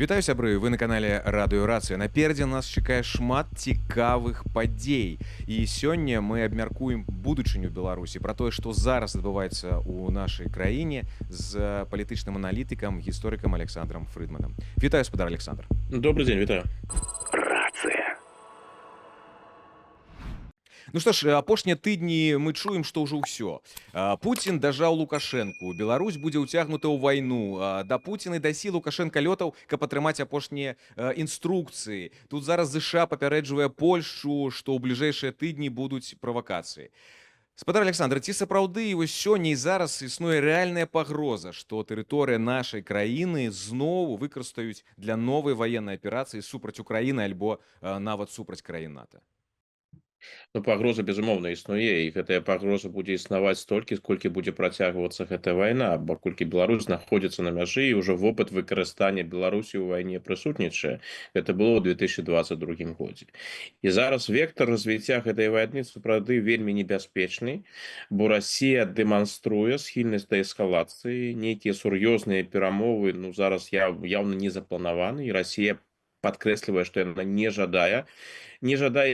Вітаю, сябры, вы на канале радыёрацыя. Наперадзе нас чакае шмат цікавых падзей. І сёння мы абмяркуем будучыню Беларусі, пра тое, што зараз адбываецца ў нашай краіне з палітычным аналітыкам, гісторыкам Александром Фрыдманам. Вітаю, спадар Александр. Добрый день, витаю. Ну што ж, апошнія тыдні мы чуем, што ўжо ўсё. Пуцін дажаў Лукашэнку, Беларусь будзе ўцягнута ў вайну. Да Пуціна дасі Лукашэнка лётаў, каб атрымаць апошнія інструкцыі. Тут зараз ЗША папярэджвае Польшчу, што ў бліжэйшыя тыдні будуць правакацыі. Спадар Александр, ці сапраўды вось сёння і зараз існуе рэальная пагроза, што тэрыторыя нашай краіны зноў выкарыстаюць для новай ваеннай аперацыі супраць Украіны альбо нават супраць краін НАТО? Ну, пагроза, безумоўна, існуе, і гэтая пагроза будзе існаваць столькі, сколькі будзе працягвацца гэтая вайна, паколькі Беларусь знаходзіцца на мяжы, і ўжо вопыт выкарыстання Беларусі ў вайне прысутнічае. Гэта было ў 2022 годзе. І зараз вектор развіцця гэтай вайны сапраўды вельмі небяспечны, бо Расія дэманструе схільнасць да эскалацыі, нейкія сур'ёзныя перамовы, ну, зараз яўна не запланаваны, і Расія падкрэслівае, што яна не жадае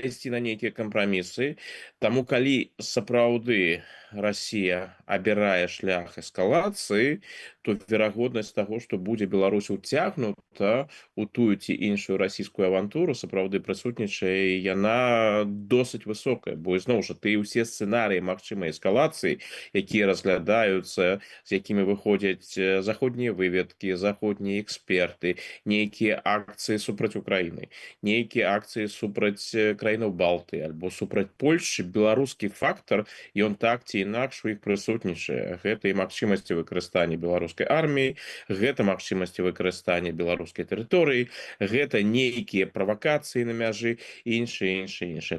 ісці на нейкія кампрамісы. Таму калі сапраўды Расія абірае шлях эскалацыі, то верагоднасць таго, што будзе Беларусь уцягнута ў тую ці іншую расійскую авантуру, сапраўды прысутнічае, яна досыць высокая, бо ізноў жа тыя ўсе сцэнарыі магчымай эскалацыі, якія разглядаюцца, з якімі выходзяць заходнія выведкі, заходнія эксперты, нейкія акцыі супраць Украіны, нейкія акцыі супраць краінаў Балты альбо супраць Польшчы, беларускі фактар, ён так ці інакш у іх прысутнічае. Гэта і магчымасці выкарыстання беларускай арміі, гэта магчымасці выкарыстання беларускай тэрыторыі, гэта нейкія правакацыі на мяжы, іншае.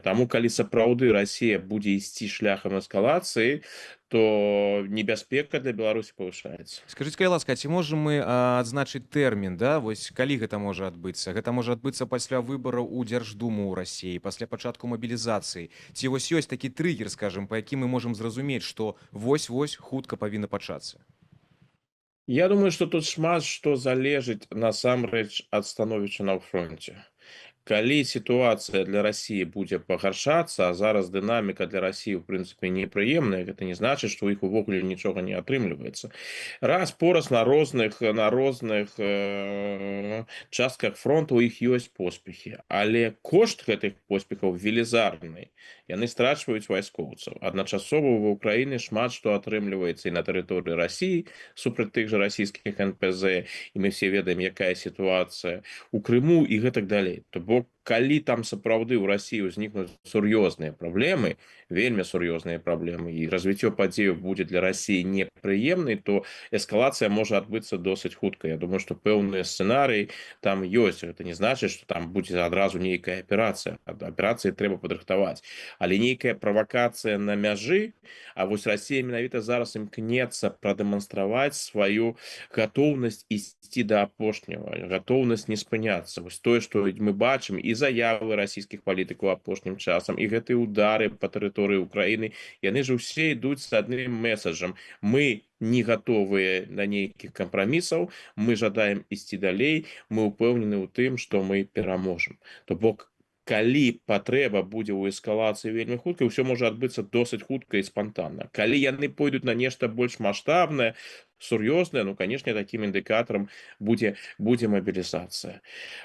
Таму калі сапраўды Расія будзе ісці шляхам эскалацыі, то небяспека для Беларусі павышаецца. Скажыце, калі ласка, ці можам мы адзначыць тэрмін, да? Вось калі гэта можа адбыцца? Гэта можа адбыцца пасля выбараў у Дзярждуму ў Расіі, пасля пачатку мабілізацыі. Ці вось ёсць такі трыгер, скажам, па якім мы можам зразумець, што вось-вось хутка павінна пачацца? Я думаю, што тут шмат што залежыць насамрэч ад становішча на фронце. Калі сітуацыя для Расіі будзе пагаршацца, а зараз дынаміка для Расіі, ў прынцыпе, непрыемная, гэта не значыць, што ў іх увогуле нічога не атрымліваецца. Раз-пораз на розных частках фронту у іх ёсць поспехі, але кошт гэтых поспехаў велізарны. Яны страчваюць вайскоўцаў. Адначасова ва Ўкраіне шмат што атрымліваецца і на тэрыторыі Расіі супраць тых жа расійскіх НПЗ, і мы все ведаем, якая сітуацыя у Крыму і гэтак далей. То бок, калі там сапраўды ў Расіі ўзнікнуць сур'ёзныя праблемы, вельмі сур'ёзныя праблемы, і развіццё падзеяў будзе для Расіі непрыемнай, то эскалацыя можа адбыцца досыць хутка. Я думаю, што пэўныя сцэнарыі там ёсць. Гэта не значыць, што там будзе адразу нейкая аперацыя. Аперацыі трэба падрыхтаваць. Але нейкая правакацыя на мяжы, а вось Расія менавіта зараз імкнецца прадэманстраваць сваю гатоўнасць ісці да апошняга, гатоўнасць не спыняцца. Вось тое, што мы бачым, і заявы расійскіх палітыкаў апошнім часам, і гэтыя ўдары па тэрыторыі Украіны, яны ж усе ідуць з адным месаджам. Мы не гатовыя на нейкіх кампрамісаў, мы жадаем ісці далей, мы ўпэўнены ў тым, што мы пераможам. То бок, калі патрэба будзе ў эскалацыі вельмі хутка, ўсё можа адбыцца досыць хутка і спантанна. Калі яны пойдуць на нешта больш маштабнае, сур'ёзнае, ну, канешне, такім індыкатарам будзе мабілізацыя.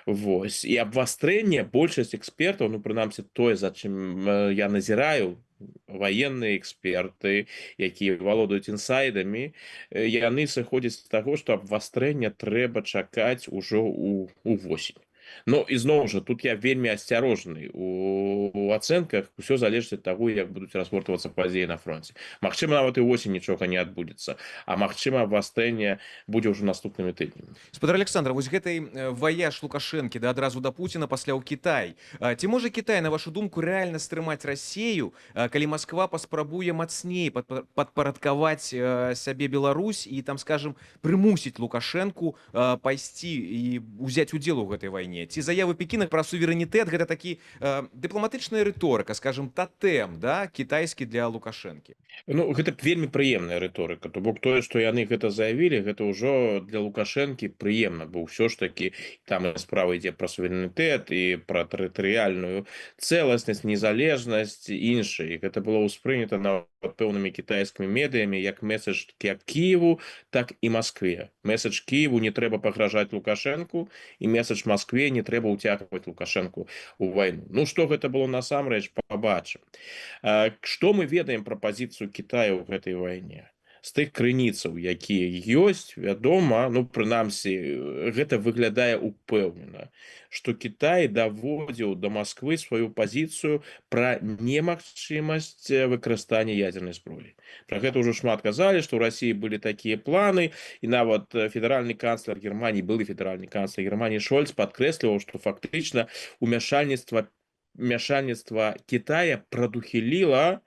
Вось. І абвастрэнне большасць экспертаў, ну, прынамсі, тое, за чым я назіраю, ваенныя эксперты, якія валодаюць інсайдамі, яны сыходзяць з таго, што абвастрэнне трэба чакаць ужо ў восень. Ну, ізноў жа, тут я вельмі асцярожны у ацэнках, усё залежыць ад таго, як будуць разгортвацца падзеі на фронце. Магчыма, нават і восень нічога не адбудзецца, а магчыма, абвастрэнне будзе ўжо наступнымі тыднямі. Спадар Александр, вось гэтай ваяж Лукашэнкі да адразу да Пуціна, пасля ў Кітай. Ці можа Кітай, на вашу думку, рэальна стрымаць Расію, калі Масква паспрабуе мацней падпарадкаваць сябе Беларусь і там, скажем, прымусіць Лукашэнку пайсці і ўзяць удзел у гэтай вайне? пытанне, ці заявы Пекіна пра суверэнітэт гэта такі дыпламатычная рыторыка, скажем, татэм, да, кітайскі для Лукашэнкі. Ну, гэта вельмі прыемная рыторыка. То бок тое, што яны гэта заявілі, гэта ўжо для Лукашэнкі прыемна, бо ўсё ж такі там справа ідзе пра суверэнітэт і пра тэрытарыяльную цэласнасць, незалежнасць і іншае. Гэта было ўспрынята нават пэўнымі кітайскімі медыямі як месседж як Кіеву, так і Маскве. Месседж Кіеву не трэба пагражаць Лукашэнку і месседж Маскве не трэба ўцягваць Лукашэнку ў вайну. Ну што гэта было насамрэч, пабачым. Што мы ведаем пра пазіцыю Кітаю ў гэтай вайне? З тых крыніцаў, якія ёсць, вядома, ну, прынамсі, гэта выглядае упэўнена, што Кітай даводзіў да Масквы сваю пазіцыю пра немагчымасць выкарыстання ядзернай зброі. Пра гэта ўжо шмат казалі, што ў Расіі былі такія планы, і нават федэральны канцлер Германіі, былы федэральны канцлер Германіі Шольц падкрэсліваў, што фактычна ўмяшальніцтва Китая прадухіліла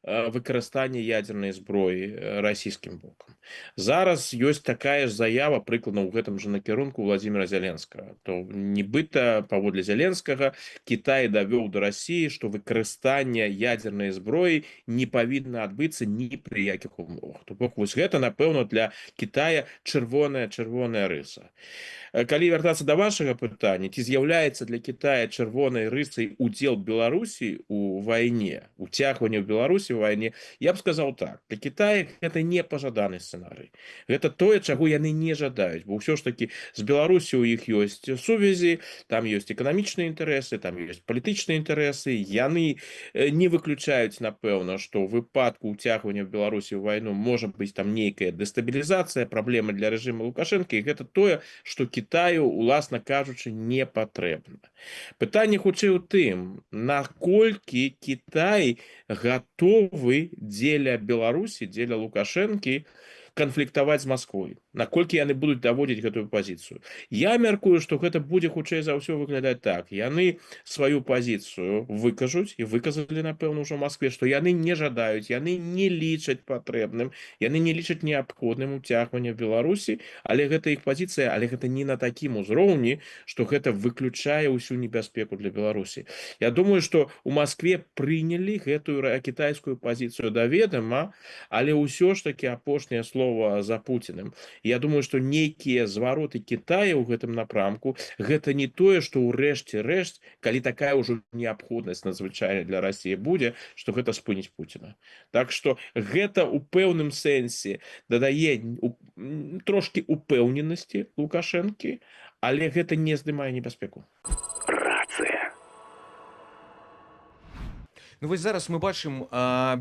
выкарыстанне ядзернай зброі расійскім бокам. Зараз ёсць такая ж заява прыкладна ў гэтым жа накірунку Владзіміра Зеленскага. То нібыта паводле Зеленскага Кітай давёў да Расіі, што выкарыстанне ядзернай зброі не павінна адбыцца ні пры якіх умовах. То бок вось гэта, напэўна, для Кітая чырвоная рыса. Калі вяртацца да вашага пытання, ці з'яўляецца для Кітая чырвонай рысай удзел Беларусі ў вайне, уцягванне ў Беларусі ў вайне, я б сказаў так. Для Кітая гэта не пажаданы сцэнарый. Гэта тое, чаго яны не жадаюць, бо ўсё ж такі з Беларусі ў іх ёсць сувязі, там ёсць эканамічныя інтарэсы, там ёсць палітычныя інтарэсы. Яны не выключаюць, напэўна, што ў выпадку ўцягвання ў Беларусі ў вайну можа быць там нейкая дэстабілізацыя, праблема для рэжыму Лукашэнкі, і гэта тое, што Кітаю, уласна кажучы, не патрэбна. Пытанне хутчэй у тым, наколькі Кітай гатовы дзеля Беларусі, дзеля Лукашэнкі канфліктаваць з Масквой, наколькі яны будуць даводзіць гэтую пазіцыю. Я мяркую, што гэта будзе хутчэй за ўсё выглядаць так. Яны сваю пазіцыю выкажуць і выказалі, напэўна, ўжо Маскве, што яны не жадаюць, яны не лічаць патрэбным, яны не лічаць неабходным уцягвання Беларусі, але гэта іх пазіцыя, але гэта не на такім узроўні, што гэта выключае ўсю небяспеку для Беларусі. Я думаю, што ў Маскве прынялі гэтую кітайскую пазіцыю да ведама, але ўсё ж такі апошняе слово за Путиным. Я думаю, што нейкія звароты Кітая ў гэтым напрамку гэта не тое, што ў рэшце рэшт, калі такая ўжо неабходнасць надзвычайная для Расіі будзе, што гэта спыніць Пуціна. Так што гэта ў пэўным сэнсе дадае трошкі упэўненасці Лукашэнкі, але гэта не здымае небяспеку. Ну вось зараз мы бачым,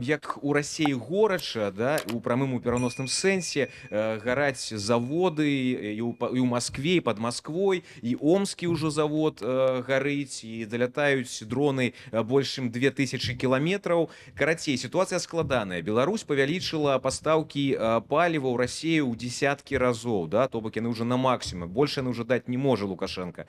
як у Расіі горача, да, у прамым у пераносным сэнсе, гараць заводы і ў Маскве, і пад Масквой, і Омскі ўжо завод гарыць, і далятаюць дроны больш чым 2000 кіламетраў. Карацей, сітуацыя складаная. Беларусь павялічыла пастаўкі паліва ў Расію ў дзесяткі разоў, да, то бок яны ўжо на максімум. Больш яны ўжо даць не можа Лукашэнка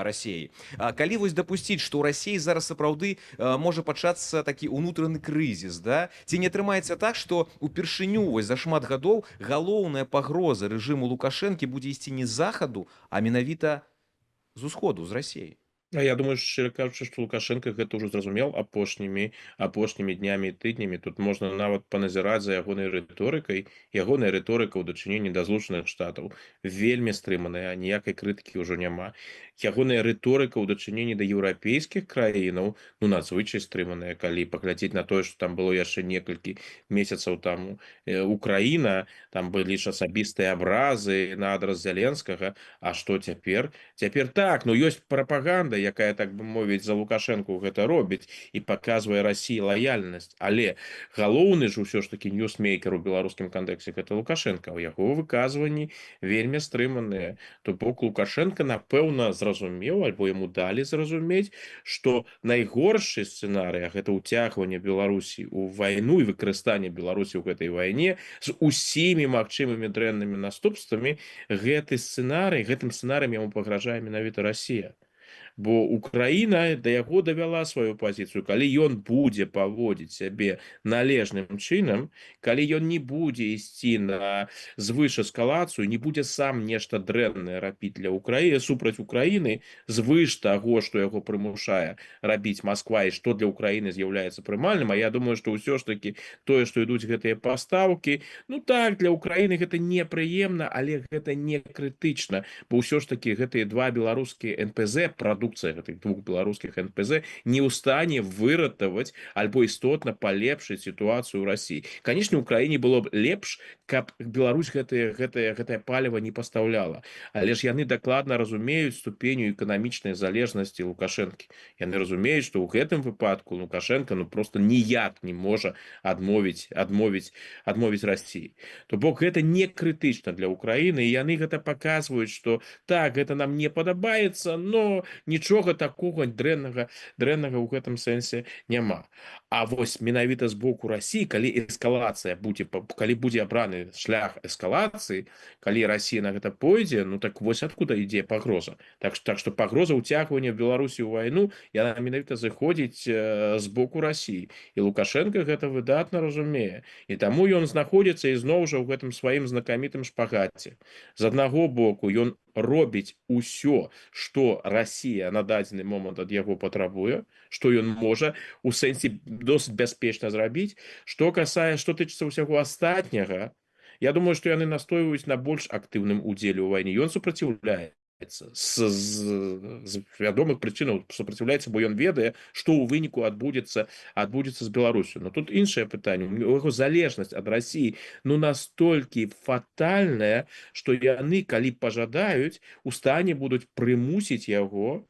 Расіі. Калі вось дапусціць, што ў Расіі зараз сапраўды можа пачацца такі ўнутраны крызіс, да? Ці не атрымаецца так, што упершыню вось за шмат гадоў галоўная пагроза рэжыму Лукашэнкі будзе ісці не з захаду, а менавіта з усходу, з Расіі? Я думаю, шчыра кажучы, што Лукашенко гэта ўжо зразумеў апошнімі днямі і тыднямі. Тут можна нават паназіраць за ягонай рыторыкай. Ягоная рыторыка ў дачыненні да Злучаных Штатаў вельмі стрыманая, ніякай крытыкі ўжо няма. Ягоная рыторыка ў дачыненні да еўрапейскіх краінаў, ну, надзвычай стрыманая, калі паглядзець на тое, што там было яшчэ некалькі месяцаў таму. Украіна, там былі ж асабістыя абразы на адрас Зеленскага. А што цяпер? Цяпер так, ну, ёсць прапаганда, якая, так бы мовіць, за Лукашэнку гэта робіць і паказвае Расіі лаяльнасць. Але галоўны ж усё ж такі ньюсмейкер у беларускім кантэксце гэта Лукашэнка. У яго выказванні вельмі стрыманыя. То бок Лукашэнка, напэўна, зразумеў, альбо яму далі зразумець, што найгоршы сцэнарый, гэта ўцягванне Беларусі ў вайну і выкарыстанне Беларусі ў гэтай вайне з усімі магчымымі дрэннымі наступствамі, гэтым сцэнарыем яму пагражае менавіта Расія. бо Украіна да яго давяла сваю пазіцыю, калі ён будзе паводзіць сябе належным чынам, калі ён не будзе ісці на звыш эскалацыю, не будзе сам нешта дрэннае рабіць для Украіны супраць Украіны, звыш таго, што яго прымушае рабіць Масква і што для Украіны з'яўляецца прымальным. А я думаю, што ўсё ж таки тое, што ідуць гэтыя пастаўкі, ну так, для Украіны гэта непрыемна, але гэта не крытычна, бо ўсё ж таки гэтыя два беларускія НПЗ, прадукцыя гэтых двух беларускіх НПЗ не ў стане выратаваць альбо істотна палепшыць сітуацыю ў Расіі. Канечне, Украіне было б лепш, каб Беларусь гэтае паліва не пастаўляла. Але ж яны дакладна разумеюць ступеню эканамічнай залежнасці Лукашэнкі. Яны разумеюць, што ў гэтым выпадку Лукашенко просто ніяк не можа адмовіць Расіі. То бок гэта не крытычна для Украіны, і яны гэта паказваюць, што так, гэта нам не падабаецца, но нічога такога дрэннага ў гэтым сэнсе няма. А вось менавіта з боку Расіі, калі будзе абраны шлях эскалацыі, калі Расія на гэта пойдзе, ну так вось адкуда ідзе пагроза. Так што пагроза ўцягвання Беларусі ў вайну, яна менавіта зыходзіць з боку Расіі. І Лукашенко гэта выдатна разумее. І таму ён знаходзіцца ізноў жа ў гэтым сваім знакамітым шпагаце. З аднаго боку, ён робіць усё, што Расія на дадзены момант ад яго патрабуе, што ён можа у сэнсе досыць бяспечна зрабіць. Што тычыцца ўсяго астатняга, я думаю, што яны настойваюць на больш актыўным удзеле ў вайне. Ён супраціўляецца з вядомых прычынаў, супраціўляецца, бо ён ведае, што ў выніку адбудзецца з Беларусю. Но тут іншае пытанне. У яго залежнасць ад Расіі настолькі фатальная, што яны, калі пажадаюць, у стане будуць прымусіць яго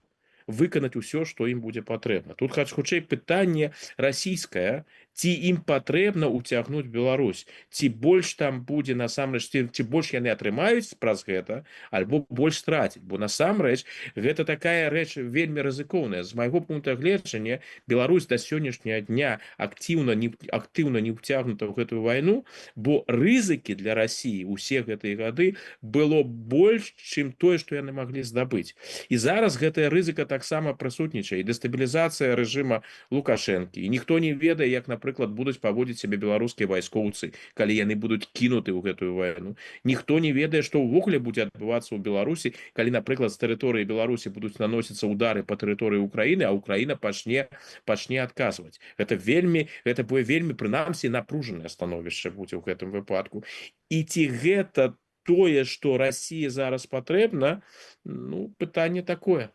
выканаць усё, што ім будзе патрэбна. Тут хутчэй пытанне расійскае, ці ім патрэбна ўцягнуць Беларусь, ці больш там будзе насамрэч, ці больш яны атрымаюць праз гэта, альбо больш страцяць. Бо насамрэч гэта такая рэч вельмі рызыкоўная. З майго пункта гледжання, Беларусь да сённяшняга дня актыўна не ўцягнута ў гэтую вайну, бо рызыкі для Расіі ўсе гэтыя гады было больш, чым тое, што яны маглі здабыць. І зараз гэтая рызыка таксама прысутнічае, і дэстабілізацыя рэжыма Лукашэнкі. І ніхто не ведае, як, напрыклад, будуць паводзіць сябе беларускія вайскоўцы, калі яны будуць кінуты ў гэтую вайну. Ніхто не ведае, што ўвогуле будзе адбывацца ў Беларусі, калі, напрыклад, з тэрыторыі Беларусі будуць наносіцца ўдары па тэрыторыі Украіны, а Украіна пачне адказваць. Гэта будзе вельмі, прынамсі, напружанае становішча будзе ў гэтым выпадку. І ці гэта тое, што Расіі зараз патрэбна, ну, пытанне такое.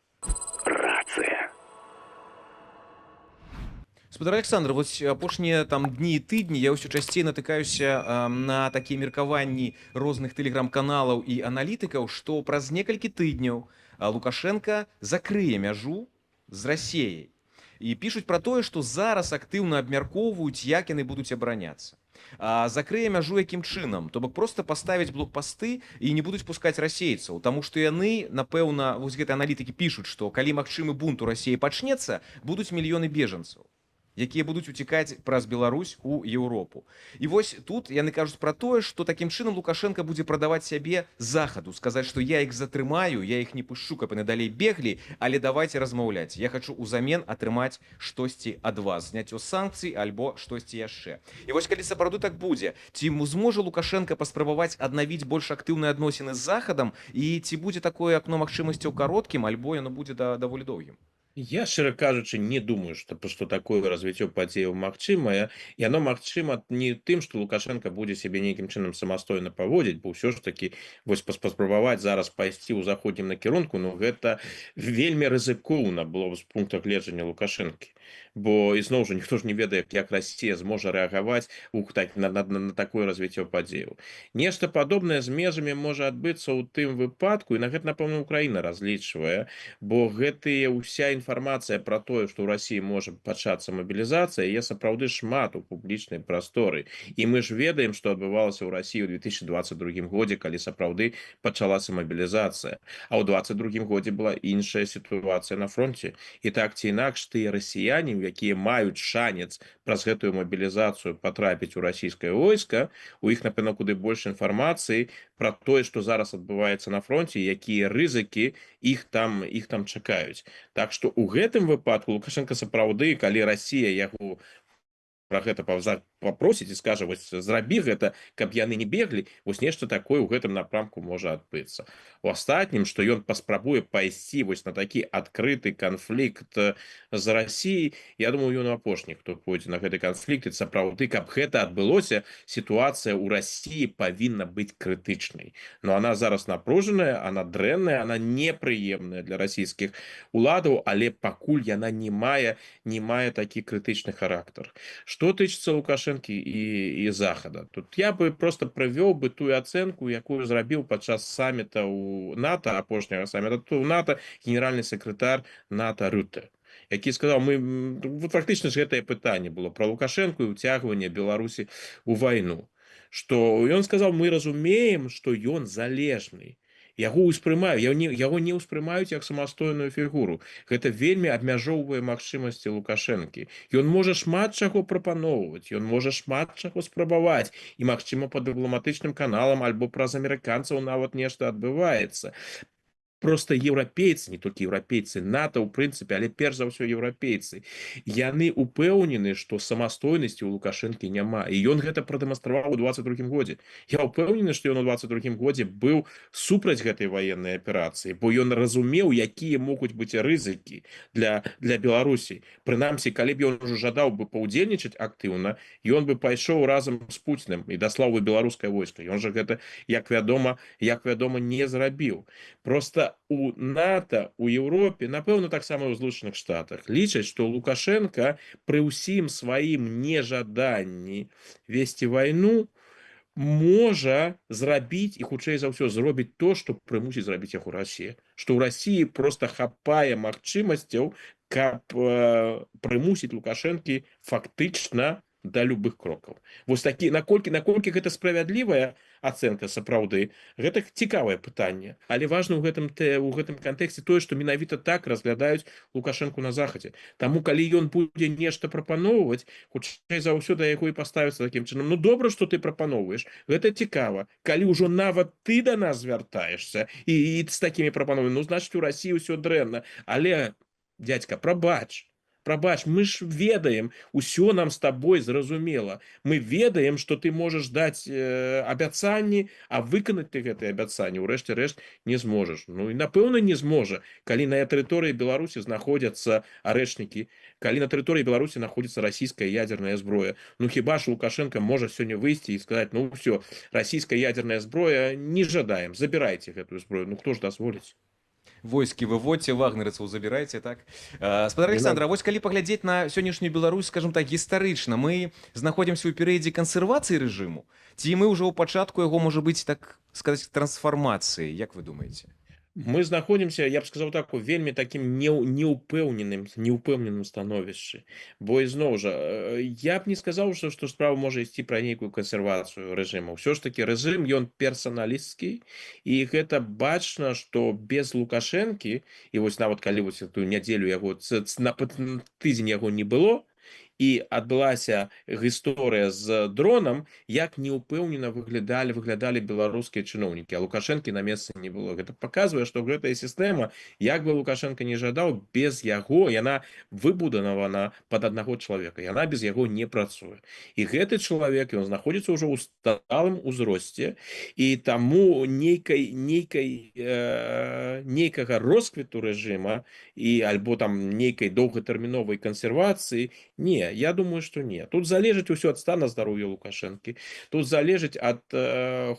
Спадар Александр, вось апошнія там дні і тыдні я ўсё часцей натыкаюся на такія меркаванні розных тэлеграм-каналаў і аналітыкаў, што праз некалькі тыдняў Лукашенко закрые мяжу з Расіяй. І пішуць пра тое, што зараз актыўна абмяркоўваюць, як яны будуць абараняцца. Закрые мяжу якім чынам? То бок проста паставіць блокпасты і не будуць пускаць расейцаў, таму што яны, напэўна, вось гэтыя аналітыкі пішуць, што калі магчымы бунт у Расіі пачнецца, будуць мільёны бежанцаў, якія будуць уцікаць праз Беларусь у Еўропу. І вось тут яны кажуць пра тое, што такім чынам Лукашенко будзе прадаваць сябе захаду, сказаць, што я іх затрымаю, я іх не пушчу, каб яны далей беглі, але давайце размаўляць. Я хачу ўзамен атрымаць штосьці ад вас, зняццё санкцый альбо штосьці яшчэ. І вось калі сапраўды так будзе, ці зможа Лукашенко паспрабаваць аднавіць больш актыўныя адносіны з захадам, і ці будзе такое акно магчымасцяў кароткім, альбо яно будзе даволі доўгім? Я, шчыра кажучы, не думаю, што такое развіццё падзеяў магчымае. Яно магчыма не тым, што Лукашенко будзе сябе нейкім чынам самастойна паводзіць, бо ўсё ж такі вось паспрабаваць зараз пайсці ў заходнім накірунку, ну гэта вельмі рызыкоўна было з пункта гледжання Лукашэнкі. Бо ізноў жа ніхто ж не ведае, як Расія зможа рэагаваць на такое развіццё падзеяў. Нешта падобнае з межамі можа адбыцца ў тым выпадку, і на гэта, напэўна, Украіна разлічвае, бо ўся інфармацыя пра тое, што ў Расіі можа пачацца мабілізацыя, є сапраўды шмат у публічнай прасторы. І мы ж ведаем, што адбывалася ў Расіі ў 2022 годзе, калі сапраўды пачалася мабілізацыя. А ў 2022 годзе была іншая сітуацыя на фронце. І так ці інакш тыя расіяне, расіяне, якія маюць шанец праз гэтую мабілізацыю патрапіць у расійскае войска, у іх, напэўна, куды больш інфармацыі пра тое, што зараз адбываецца на фронце, якія рызыкі іх там чакаюць. Так што ў гэтым выпадку Лукашенко сапраўды, калі Расія яго пра гэта папросіць і скажа, вось зрабі гэта, каб яны не беглі, вось нешта такое ў гэтым напрамку можа адбыцца. У астатнім, што ён паспрабуе пайсці вось на такі адкрыты канфлікт з Расіяй, я думаю, ён апошні, хто пойдзе на гэты канфлікт, і сапраўды, каб гэта адбылося, сітуацыя ў Расіі павінна быць крытычнай. Но она зараз напружаная, она дрэнная, она непрыемная для расійскіх уладаў, але пакуль яна не мае такі крытычны характар. Что тычыцца Лукашэнкі і Захада, тут я бы просто прывёў бы тую ацэнку, якую зрабіў падчас саміта ў НАТО, апошняга саміта ў НАТО, генеральны сакратар НАТО Рютэ, які сказаў, фактычна ж гэтае пытанне было пра Лукашэнку і ўцягванне Беларусі ў вайну, што ён сказаў, мы разумеем, што ён залежны, яго не ўспрымаюць як самастойную фігуру. Гэта вельмі абмяжоўвае магчымасці Лукашэнкі. Ён можа шмат чаго прапаноўваць, ён можа шмат чаго спрабаваць, і, магчыма, па дыпламатычным каналам альбо праз амерыканцаў нават нешта адбываецца. Просто еўрапейцы, не толькі еўрапейцы, НАТО, ў прынцыпе, але перш за ўсё еўрапейцы, яны ўпэўнены, што самастойнасці ў Лукашэнкі няма. І ён гэта прадэманстраваў у 22-м годзе. Я ўпэўнены, што ён у 22-м годзе быў супраць гэтай ваеннай аперацыі, бо ён разумеў, якія могуць быць рызыкі для Беларусі. Прынамсі, калі б ён ужо жадаў бы паўдзельнічаць актыўна, ён бы пайшоў разам з Пуціним і даслаў бы беларускае войска. Ён жа гэта, як вядома, не зрабіў. Просто у НАТО, у Еўропе, напэўна, таксама ў Злучаных Штатах, лічаць, што Лукашенко пры ўсім сваім нежаданні весці вайну можа зрабіць і, хутчэй за ўсё, зробіць то, што прымусіць зрабіць яго Расія. Што ў Расіі проста хапае магчымасцяў, каб прымусіць Лукашэнкі фактычна да любых крокаў. Вось такі, наколькі гэта справядлівая ацэнка сапраўды, гэта цікавае пытанне. Але важна ў гэтым кантэксце тое, што менавіта так разглядаюць Лукашэнку на Захадзе. Таму, калі ён будзе нешта прапаноўваць, хутчэй за ўсё да яго і паставіцца такім чынам. Ну, добра, што ты прапаноўваеш, гэта цікава. Калі ўжо нават ты да нас звяртаешся і з такімі прапановамі, ну, значыць, у Расіі ўсё дрэнна. Але, дзядзька, прабач, мы ж ведаем, усё нам з табой зразумела. Мы ведаем, што ты можаш даць абяцанні, а выканаць ты гэтыя абяцанні, урэшце рэшт, не зможаш. Ну і, напэўна, не зможа, калі на тэрыторыі Беларусі знаходзяцца арэчнікі, калі на тэрыторыі Беларусі знаходзіцца расійская ядерная зброя. Ну хіба ж Лукашенко можа сёння выйсці і сказаць, ну ўсё, расійская ядерная зброя, не жадаем, забірайце гэтую зброю. Ну хто ж дазволіць? Войскі выводзьце, вагнерыцаў забірайце, так? Спадар Александра, вось калі паглядзець на сённяшнюю Беларусь, скажем так, гістарычна, мы знаходзімся ў перыядзе кансервацыі рэжыму? Ці мы ўжо ў пачатку яго, можа быць, так сказаць, трансфармацыі? Як вы думаеце? Мы знаходзімся, я б сказаў так, у вельмі такім неўпэўненым становішчы. Бо ізноў жа, я б не сказаў, што справа можа ісці пра нейкую кансервацыю рэжыму. Ўсё ж такі рэжым, ён персаналісцкі, і гэта бачна, што без Лукашэнкі, і вось нават калі вось тую нядзелю яго, на тыдзень яго не было, і адбылася гісторыя з дронам, як неўпэўнена выглядалі беларускія чыноўнікі, а Лукашэнкі на месцы не было. Гэта паказвае, што гэтая сістэма, як бы Лукашенко не жадаў, без яго яна выбудавана пад аднаго чалавека, яна без яго не працуе. І гэты чалавек, ён знаходзіцца ўжо ў сталым узросце, і таму нейкага росквіту рэжыма і альбо там нейкай доўгатэрміновай кансервацыі, не, я думаю, што не. Тут залежыць усё ад стана здароўя Лукашэнкі, тут залежыць ад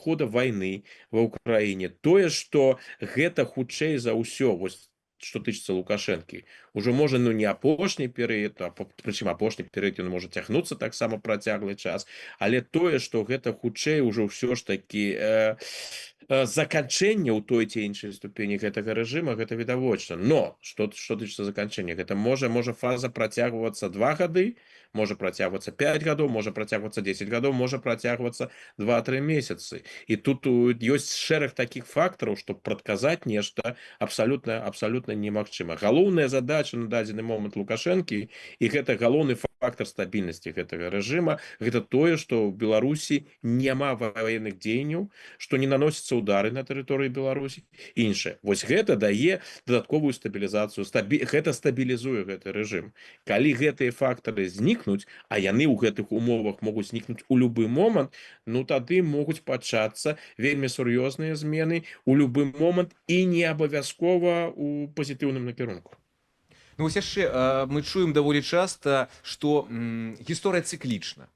хода вайны ва ўкраіне. Тое, што гэта хутчэй за ўсё, вось што тычыцца Лукашэнкі, ужо можа, ну, не апошні перыяд, прычым апошні перыяд ён можа цягнуцца таксама працяглы час, але тое, што гэта хутчэй ужо ўсё ж такі заканчэнне ў той ці іншай ступені гэтага рэжыма, гэта відавочна. Но што тычыцца заканчэння, гэта можа фаза працягвацца 2 гады, можа працягвацца 5 гадоў, можа працягвацца 10 гадоў, можа працягвацца 2-3 месяцы. І тут ёсць шэраг такіх фактараў, што прадказаць нешта абсалютна немагчыма. Галоўная задача на дадзены момант Лукашэнкі, і гэта галоўны фактор стабільнасці гэтага рэжыма, гэта тое, што ў Беларусі няма ваенных дзеянняў, што не наносяцца ўдары на тэрыторыі Беларусі, іншае. Вось гэта дае дадатковую стабілізацыю, гэта стабілізуе гэты рэжым. Калі гэтыя фактары знікнуць, а яны ў гэтых умовах могуць знікнуць у любы момант, ну тады могуць пачацца вельмі сур'ёзныя змены у любы момант і не абавязкова у пазітыўным накірунку. Ну вось яшчэ мы чуем даволі часта, што гісторыя цыклічна.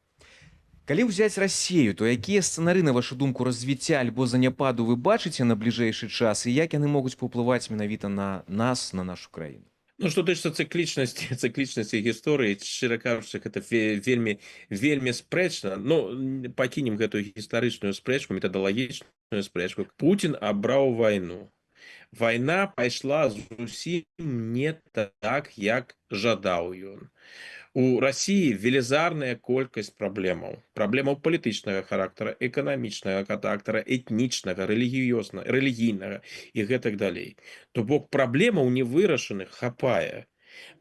Калі ўзяць Расію, то якія сцэнары, на вашу думку, развіцця альбо заняпаду вы бачыце на бліжэйшы час, і як яны могуць паўплываць менавіта на нас, на нашу краіну? Ну, што тычыцца цыклічнасці гісторыі, шчыра кажучы, гэта вельмі спрэчна. Ну, пакінем гэтую гістарычную спрэчку, метадалагічную спрэчку. Пуцін абраў вайну. Вайна пайшла зусім не так, як жадаў ён. У Расіі велізарная колькасць праблемаў палітычнага характара, эканамічнага характара, этнічнага, рэлігійнага і гэтак далей. То бок праблемаў невырашаных хапае.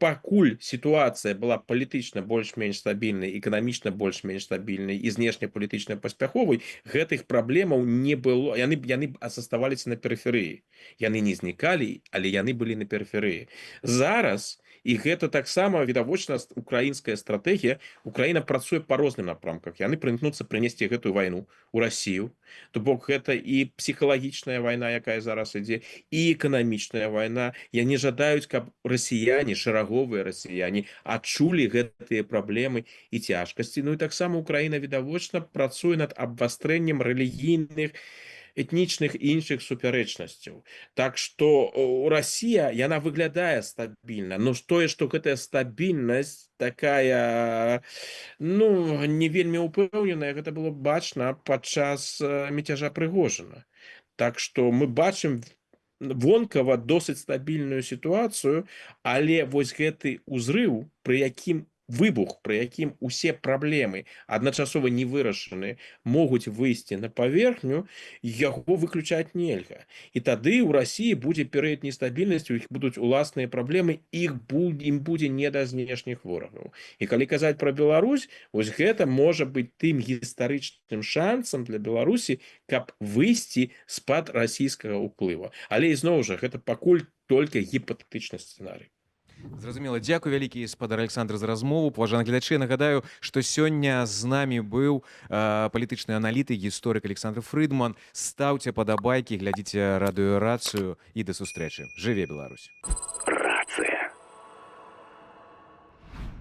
Пакуль сітуацыя была палітычна больш-менш стабільнай, эканамічна больш-менш стабільнай і знешнепалітычна паспяховай, гэтых праблемаў не было, яны заставаліся на перыферыі. Яны не знікалі, але яны былі на перыферыі. Зараз, і гэта таксама відавочна украінская стратэгія, Украіна працуе па розным напрамках. Яны прымкнуцца прынесці гэтую вайну ў Расію. То бок гэта і псіхалагічная вайна, якая зараз ідзе, і эканамічная вайна. Яны жадаюць, каб расіяне, шэраговыя расіяне адчулі гэтыя праблемы і цяжкасці. Ну і таксама Украіна відавочна працуе над абвастрэннем рэлігійных, этнічных і іншых супярэчнасцяў. Так што Расія, яна выглядае стабільна, но тое, што гэтая стабільнасць такая, ну, не вельмі ўпэўненая, гэта было бачна падчас мятяжа Прыгожына. Так што мы бачым вонкава досыць стабільную сітуацыю, але вось гэты ўзрыў, пры якім усе праблемы адначасова не вырашаныя, могуць выйсці на паверхню, яго выключаць нельга. І тады ў Расіі будзе перыяд нестабільнасці, у іх будуць уласныя праблемы, ім будзе не да знешніх ворагаў. І калі казаць пра Беларусь, вось гэта можа быць тым гістарычным шансам для Беларусі, каб выйсці з-пад расійскага ўплыва. Але ізноў жа, гэта пакуль толькі гіпатэтычны сцэнарый. Зразумела, дзякуй вялікі, спадар Александр, за размову. Паважаны гледачы, нагадаю, што сёння з намі быў палітычны аналітык, гісторык Александр Фрыдман. Стаўце падабайкі, глядзіце радыёрацыю і да сустрэчы. Жыве Беларусь!